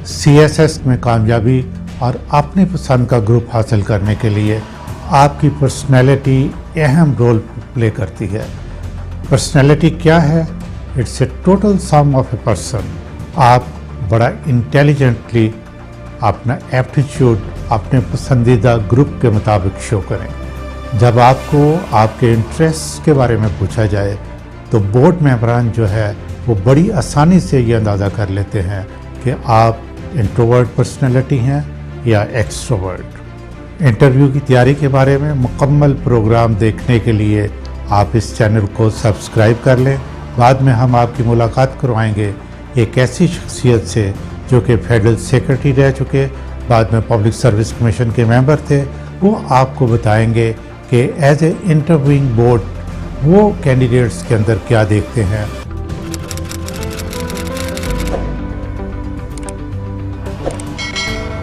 CSS में कामयाबी और अपनी पसंद का ग्रुप हासिल करने के लिए आपकी पर्सनैलिटी अहम रोल प्ले करती है। पर्सनैलिटी क्या है? It's a total sum of a person. आप बड़ा इंटेलिजेंटली अपना एप्टीट्यूड अपने पसंदीदा ग्रुप के मुताबिक शो करें। जब आपको आपके इंटरेस्ट के बारे में पूछा जाए तो बोर्ड मेंबरान जो है वो बड़ी आसानी से ये अंदाज़ा कर लेते हैं कि आप इंट्रोवर्ट पर्सनैलिटी हैं या एक्सट्रोवर्ट। इंटरव्यू की तैयारी के बारे में मुकम्मल प्रोग्राम देखने के लिए आप इस चैनल को सब्सक्राइब कर लें। बाद में हम आपकी मुलाकात करवाएंगे एक ऐसी शख्सियत से जो कि फेडरल सेक्रेटरी रह चुके, बाद में पब्लिक सर्विस कमीशन के मेंबर थे। वो आपको बताएंगे कि एज ए इंटरव्यूइंग बोर्ड वो कैंडिडेट्स के अंदर क्या देखते हैं